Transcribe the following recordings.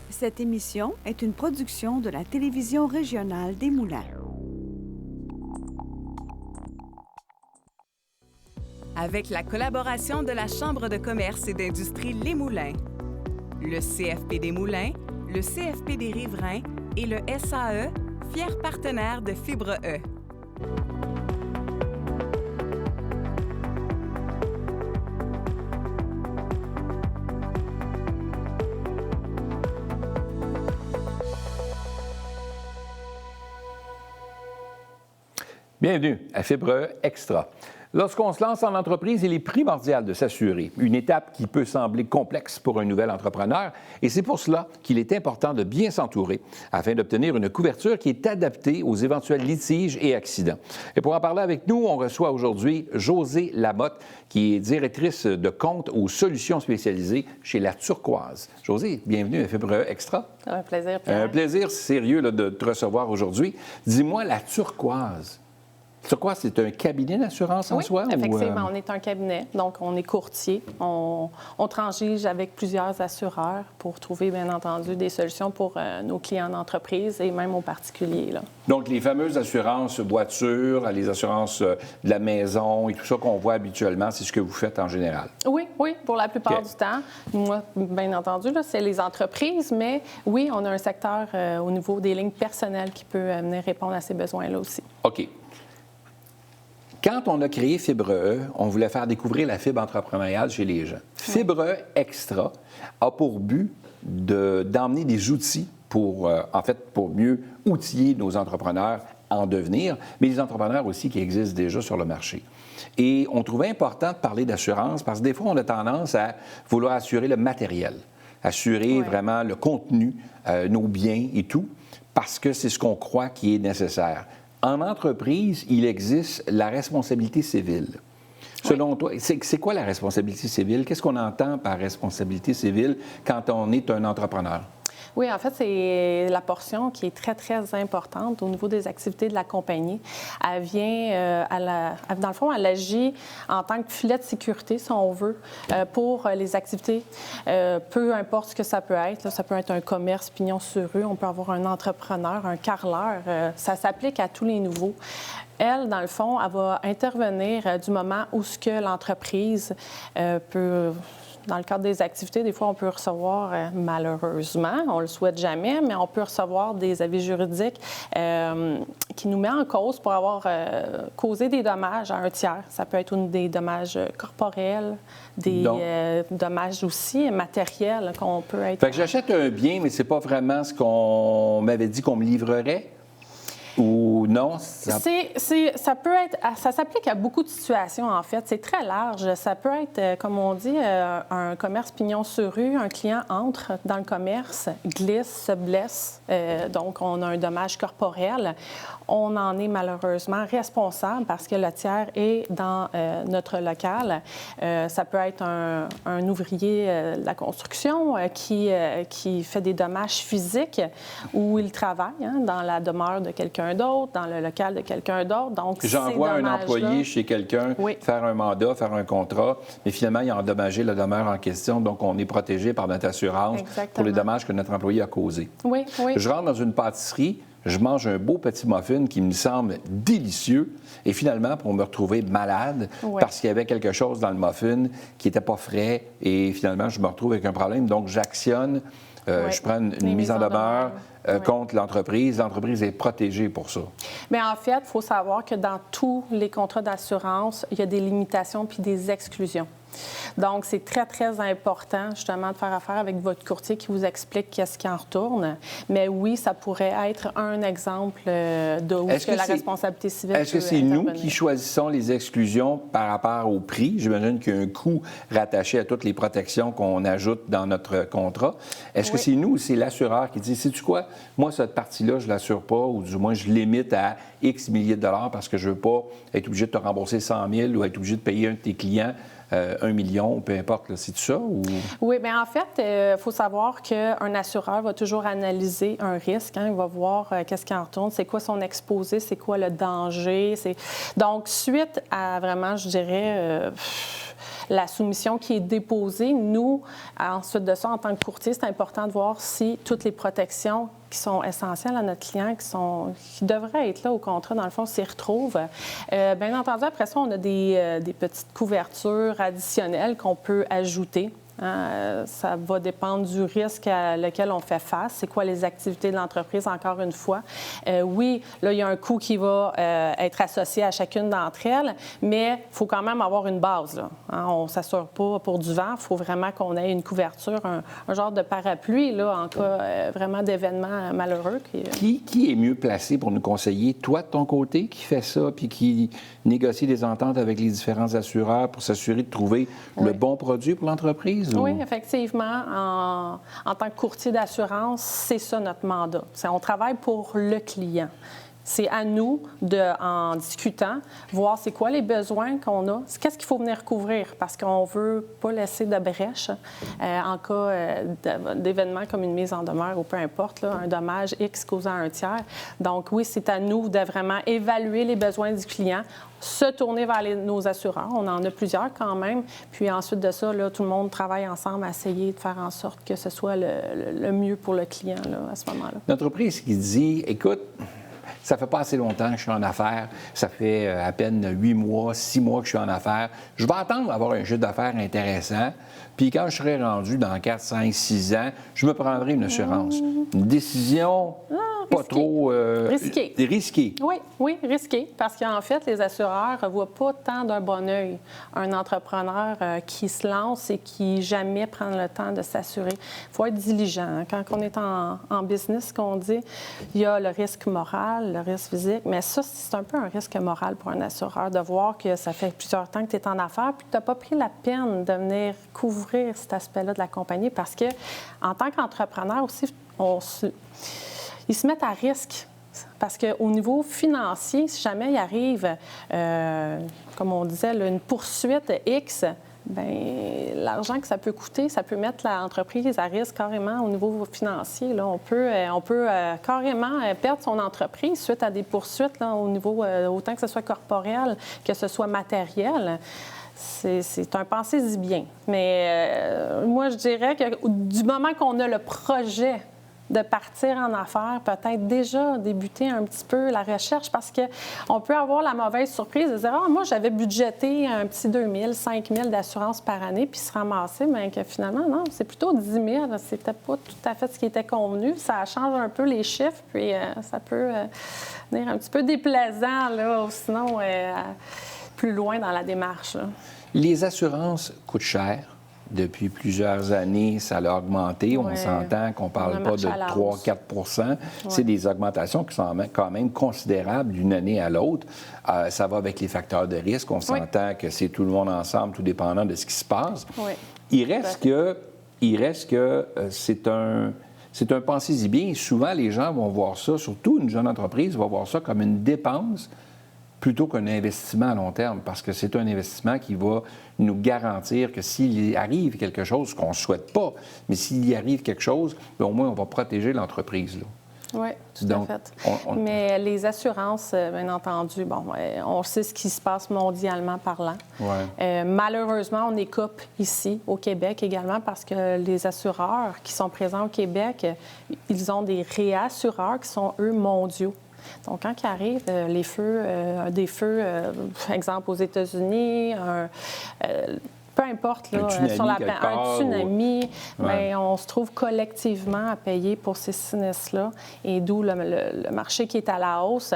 Cette émission est une production de la télévision régionale des Moulins. Avec la collaboration de la Chambre de commerce et d'industrie Les Moulins, le CFP des Moulins, le CFP des Riverains et le SAE, fiers partenaires de Fibre E. Bienvenue à Fibre E Extra. Lorsqu'on se lance en entreprise, il est primordial de s'assurer, une étape qui peut sembler complexe pour un nouvel entrepreneur, et c'est pour cela qu'il est important de bien s'entourer afin d'obtenir une couverture qui est adaptée aux éventuels litiges et accidents. Et pour en parler avec nous, on reçoit aujourd'hui Josée Lamotte, qui est directrice de compte aux solutions spécialisées chez La Turquoise. Josée, bienvenue à Fibre E Extra. Un plaisir, Pierre. Un plaisir sérieux là, de te recevoir aujourd'hui. Dis-moi, La Turquoise. Turquoise, c'est un cabinet d'assurance en soi? Oui, effectivement, on est un cabinet. Donc, on est courtier. On transige avec plusieurs assureurs pour trouver, bien entendu, des solutions pour nos clients d'entreprise et même aux particuliers, là. Donc, les fameuses assurances voiture, les assurances de la maison et tout ça qu'on voit habituellement, c'est ce que vous faites en général? Oui, pour la plupart du temps. Moi, bien entendu, là, c'est les entreprises, mais oui, on a un secteur au niveau des lignes personnelles qui peut venir répondre à ces besoins-là aussi. OK. Quand on a créé Fibre E, on voulait faire découvrir la fibre entrepreneuriale chez les gens. Fibre E Extra a pour but d'emmener des outils pour mieux outiller nos entrepreneurs en devenir, mais les entrepreneurs aussi qui existent déjà sur le marché. Et on trouvait important de parler d'assurance parce que des fois, on a tendance à vouloir assurer le matériel, assurer vraiment le contenu, nos biens et tout, parce que c'est ce qu'on croit qui est nécessaire. En entreprise, il existe la responsabilité civile. Selon toi, c'est quoi la responsabilité civile? Qu'est-ce qu'on entend par responsabilité civile quand on est un entrepreneur? Oui, en fait, c'est la portion qui est très, très importante au niveau des activités de la compagnie. Elle vient, dans le fond, elle agit en tant que filet de sécurité, si on veut, pour les activités, peu importe ce que ça peut être. Là, ça peut être un commerce pignon sur rue, on peut avoir un entrepreneur, un carreleur. Ça s'applique à tous les nouveaux. Elle, dans le fond, elle va intervenir du moment où ce que l'entreprise peut... Dans le cadre des activités, des fois, on peut recevoir, malheureusement, on ne le souhaite jamais, mais on peut recevoir des avis juridiques qui nous mettent en cause pour avoir causé des dommages à un tiers. Ça peut être des dommages corporels, des dommages aussi matériels qu'on peut être... Fait que j'achète un bien, mais c'est pas vraiment ce qu'on m'avait dit qu'on me livrerait? Ou non? Ça peut être... Ça s'applique à beaucoup de situations, en fait. C'est très large. Ça peut être, comme on dit, un commerce pignon sur rue. Un client entre dans le commerce, glisse, se blesse. Donc, on a un dommage corporel. On en est malheureusement responsable parce que le tiers est dans notre local. Ça peut être un ouvrier de la construction qui fait des dommages physiques où il travaille dans la demeure de quelqu'un d'autre, dans le local de quelqu'un d'autre. Donc, j'envoie un employé chez quelqu'un faire un mandat, faire un contrat, mais finalement, il a endommagé la demeure en question, donc on est protégé par notre assurance pour les dommages que notre employé a causés. Oui. Je rentre dans une pâtisserie, je mange un beau petit muffin qui me semble délicieux, et finalement, pour me retrouver malade, parce qu'il y avait quelque chose dans le muffin qui n'était pas frais, et finalement, je me retrouve avec un problème, donc j'actionne. Je prends une mise en demeure contre l'entreprise. L'entreprise est protégée pour ça. Bien, en fait, il faut savoir que dans tous les contrats d'assurance, il y a des limitations puis des exclusions. Donc, c'est très, très important, justement, de faire affaire avec votre courtier qui vous explique qu'est-ce qui en retourne. Mais oui, ça pourrait être un exemple de où est-ce que la responsabilité civile Est-ce que c'est nous qui choisissons les exclusions par rapport au prix? J'imagine qu'il y a un coût rattaché à toutes les protections qu'on ajoute dans notre contrat. Est-ce que c'est nous ou c'est l'assureur qui dit, sais-tu quoi? Moi, cette partie-là, je ne l'assure pas, ou du moins, je limite à X milliers de dollars parce que je ne veux pas être obligé de te rembourser 100 000 ou être obligé de payer un de tes clients 1 million, peu importe. C'est tout ça? Ou... Oui, bien en fait, il faut savoir qu'un assureur va toujours analyser un risque. Il va voir qu'est-ce qui en retourne, c'est quoi son exposé, c'est quoi le danger. Donc, suite à vraiment, je dirais... la soumission qui est déposée, nous, ensuite de ça, en tant que courtier, c'est important de voir si toutes les protections qui sont essentielles à notre client, qui devraient être là au contrat, dans le fond, s'y retrouvent. Bien entendu, après ça, on a des petites couvertures additionnelles qu'on peut ajouter. Ça va dépendre du risque auquel on fait face. C'est quoi les activités de l'entreprise, encore une fois. Oui, là, il y a un coût qui va être associé à chacune d'entre elles, mais il faut quand même avoir une base. Là, on ne s'assure pas pour du vent. Il faut vraiment qu'on ait une couverture, un genre de parapluie là, en cas vraiment d'événements malheureux. Qui est mieux placé pour nous conseiller? Toi, de ton côté, qui fait ça puis qui négocie des ententes avec les différents assureurs pour s'assurer de trouver le bon produit pour l'entreprise? Oui, effectivement. En tant que courtier d'assurance, c'est ça notre mandat. On travaille pour le client. C'est à nous, en discutant, voir c'est quoi les besoins qu'on a, qu'est-ce qu'il faut venir couvrir, parce qu'on ne veut pas laisser de brèche en cas d'événements comme une mise en demeure ou peu importe, là, un dommage X causant un tiers. Donc oui, c'est à nous de vraiment évaluer les besoins du client, se tourner vers nos assureurs. On en a plusieurs quand même. Puis ensuite de ça, là, tout le monde travaille ensemble à essayer de faire en sorte que ce soit le mieux pour le client là, à ce moment-là. L'entreprise qui dit, écoute, ça fait pas assez longtemps que je suis en affaires. Ça fait à peine 8 mois, 6 mois que je suis en affaires. Je vais attendre d'avoir un chiffre d'affaires intéressant. Puis quand je serai rendu dans 4, 5, 6 ans, je me prendrai une assurance. Une décision pas trop risquée. Oui, risquée. Parce qu'en fait, les assureurs ne voient pas tant d'un bon œil un entrepreneur qui se lance et qui jamais prend le temps de s'assurer. Il faut être diligent. Quand on est en business, qu'on dit, il y a le risque moral, le risque physique, mais ça, c'est un peu un risque moral pour un assureur de voir que ça fait plusieurs temps que tu es en affaires puis que tu n'as pas pris la peine de venir couvrir cet aspect-là de la compagnie parce que en tant qu'entrepreneur aussi, ils se mettent à risque. Parce qu'au niveau financier, si jamais il arrive, comme on disait, là, une poursuite X, bien, l'argent que ça peut coûter, ça peut mettre l'entreprise à risque carrément au niveau financier. Là. On peut carrément perdre son entreprise suite à des poursuites là, au niveau, autant que ce soit corporel que ce soit matériel. C'est un pensez-y bien. Mais moi, je dirais que du moment qu'on a le projet de partir en affaires, peut-être déjà débuter un petit peu la recherche parce qu'on peut avoir la mauvaise surprise de dire « Ah, moi, j'avais budgété un petit 2 000, 5 000 d'assurance par année, puis se ramasser, mais que finalement, non, c'est plutôt 10 000. C'était pas tout à fait ce qui était convenu. Ça change un peu les chiffres, puis ça peut venir un petit peu déplaisant, là, ou sinon plus loin dans la démarche. Là. Les assurances coûtent cher. Depuis plusieurs années, ça a augmenté. On s'entend qu'on ne parle pas de 3-4 C'est des augmentations qui sont quand même considérables d'une année à l'autre. Ça va avec les facteurs de risque. On s'entend que c'est tout le monde ensemble, tout dépendant de ce qui se passe. Il reste que c'est un pensez-y bien. Souvent, les gens vont voir ça, surtout une jeune entreprise, va voir ça comme une dépense plutôt qu'un investissement à long terme, parce que c'est un investissement qui va nous garantir que s'il arrive quelque chose, qu'on ne souhaite pas, mais s'il y arrive quelque chose, bien, au moins, on va protéger l'entreprise. Là. Oui, tout à fait. Mais les assurances, bien entendu, bon, on sait ce qui se passe mondialement parlant. Malheureusement, on écope ici, au Québec également, parce que les assureurs qui sont présents au Québec, ils ont des réassureurs qui sont, eux, mondiaux. Donc, quand il arrive des feux, exemple aux États-Unis, peu importe, là, un tsunami, mais on se trouve collectivement à payer pour ces sinistres-là, et d'où le marché qui est à la hausse.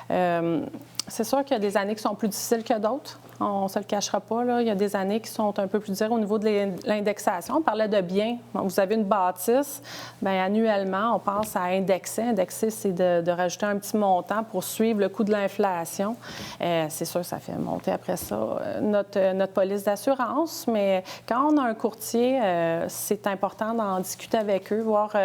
C'est sûr qu'il y a des années qui sont plus difficiles que d'autres. On ne se le cachera pas. Là. Il y a des années qui sont un peu plus dures au niveau de l'indexation. On parlait de biens. Vous avez une bâtisse. Bien, annuellement, on pense à indexer. Indexer, c'est de rajouter un petit montant pour suivre le coût de l'inflation. C'est sûr que ça fait monter après ça notre police d'assurance. Mais quand on a un courtier, c'est important d'en discuter avec eux, voir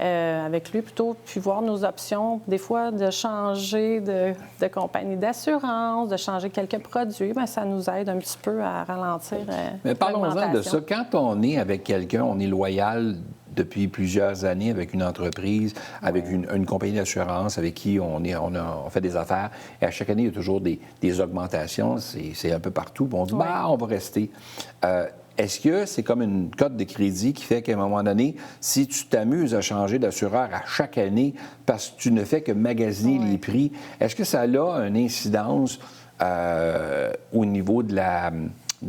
avec lui plutôt, puis voir nos options. Des fois, de changer de compagnie d'assurance, de changer quelques produits. Bien, ça nous aide un petit peu à ralentir Mais parlons-en de ça. Quand on est avec quelqu'un, on est loyal depuis plusieurs années avec une entreprise, avec une compagnie d'assurance avec qui on fait des affaires. Et à chaque année, il y a toujours des augmentations. C'est un peu partout. Puis on dit, on va rester. Est-ce que c'est comme une cote de crédit qui fait qu'à un moment donné, si tu t'amuses à changer d'assureur à chaque année parce que tu ne fais que magasiner les prix, est-ce que ça a une incidence au niveau de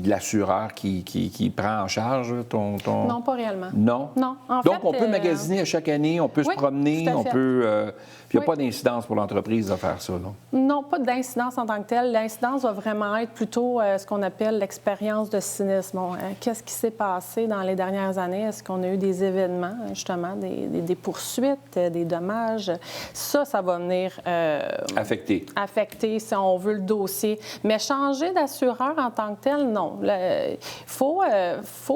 l'assureur qui prend en charge ton... Non, pas réellement. Non? Non. Donc, on peut magasiner à chaque année, on peut se promener, on peut... Puis il n'y a pas d'incidence pour l'entreprise de faire ça, là? Non, pas d'incidence en tant que telle. L'incidence va vraiment être plutôt ce qu'on appelle l'expérience de sinistre. Bon, qu'est-ce qui s'est passé dans les dernières années? Est-ce qu'on a eu des événements, justement, des poursuites, des dommages? Ça va venir... affecter, si on veut, le dossier. Mais changer d'assureur en tant que tel, non. Il faut,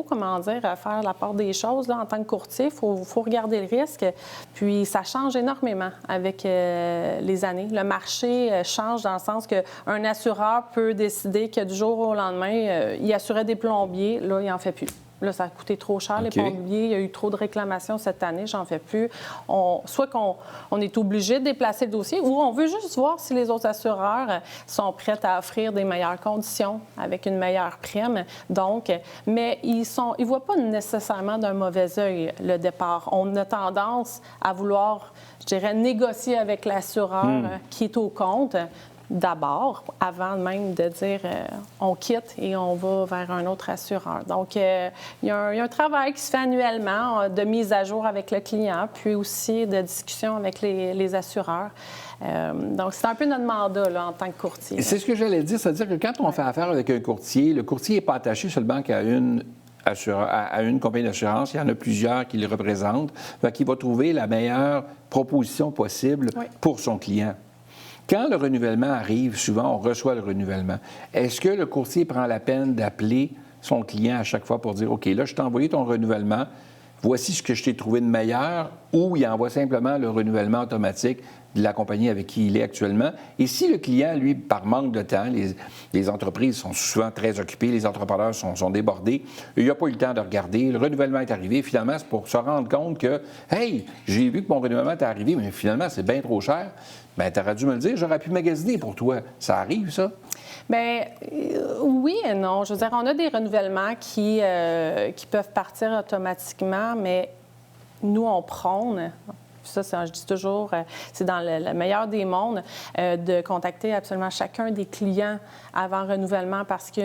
comment dire, faire la part des choses. Là, en tant que courtier, il faut regarder le risque. Puis ça change énormément avec les années. Le marché change dans le sens qu'un assureur peut décider que du jour au lendemain, il assurait des plombiers. Là, il n'en fait plus. Là, ça a coûté trop cher, les plombiers. Il y a eu trop de réclamations cette année, j'en fais plus. Soit qu'on est obligé de déplacer le dossier ou on veut juste voir si les autres assureurs sont prêts à offrir des meilleures conditions avec une meilleure prime. Donc, mais ils ne voient pas nécessairement d'un mauvais œil le départ. On a tendance à vouloir, je dirais, négocier avec l'assureur qui est au compte. D'abord, avant même de dire on quitte et on va vers un autre assureur. Donc, il y a un travail qui se fait annuellement de mise à jour avec le client, puis aussi de discussion avec les assureurs. Donc, c'est un peu notre mandat là, en tant que courtier. C'est ce que j'allais dire, c'est-à-dire que quand on fait affaire avec un courtier, le courtier n'est pas attaché seulement qu'à une compagnie d'assurance. Il y en a plusieurs qui le représentent. Qui va trouver la meilleure proposition possible pour son client. Quand le renouvellement arrive, souvent, on reçoit le renouvellement. Est-ce que le courtier prend la peine d'appeler son client à chaque fois pour dire « OK, là, je t'ai envoyé ton renouvellement, voici ce que je t'ai trouvé de meilleur » ou il envoie simplement le renouvellement automatique de la compagnie avec qui il est actuellement. Et si le client, lui, par manque de temps, les entreprises sont souvent très occupées, les entrepreneurs sont débordés, il n'a pas eu le temps de regarder, le renouvellement est arrivé, finalement, c'est pour se rendre compte que « Hey, j'ai vu que mon renouvellement est arrivé, mais finalement, c'est bien trop cher. » Bien, tu aurais dû me le dire, j'aurais pu magasiner pour toi. Ça arrive, ça? Bien, oui et non. Je veux dire, on a des renouvellements qui peuvent partir automatiquement, mais nous, on prône... Ça, je dis toujours, c'est dans le meilleur des mondes, de contacter absolument chacun des clients avant renouvellement parce qu'on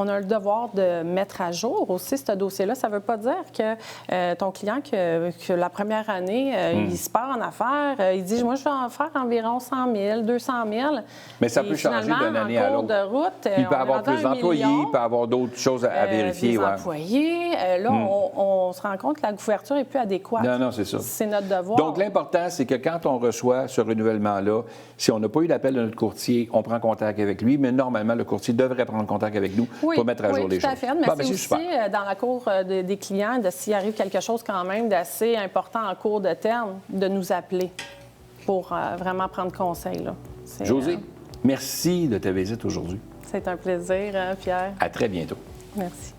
a le devoir de mettre à jour aussi ce dossier-là. Ça ne veut pas dire que ton client, que la première année, il se part en affaires, il dit « Moi, je vais en faire environ 100 000, 200 000 ». Mais ça peut changer d'une année à l'autre. De route, il peut avoir plus d'employés, il peut avoir d'autres choses à vérifier. Des employés. Là, on se rend compte que la couverture n'est plus adéquate. Non, c'est ça. C'est notre devoir. Donc, l'important, c'est que quand on reçoit ce renouvellement-là, si on n'a pas eu l'appel de notre courtier, on prend contact avec lui, mais normalement, le courtier devrait prendre contact avec nous pour mettre à jour les choses. Oui, tout à fait. Mais c'est aussi dans la cour des clients, s'il arrive quelque chose quand même d'assez important en cours de terme, de nous appeler pour vraiment prendre conseil. Là. Josée, merci de ta visite aujourd'hui. C'est un plaisir, Pierre. À très bientôt. Merci.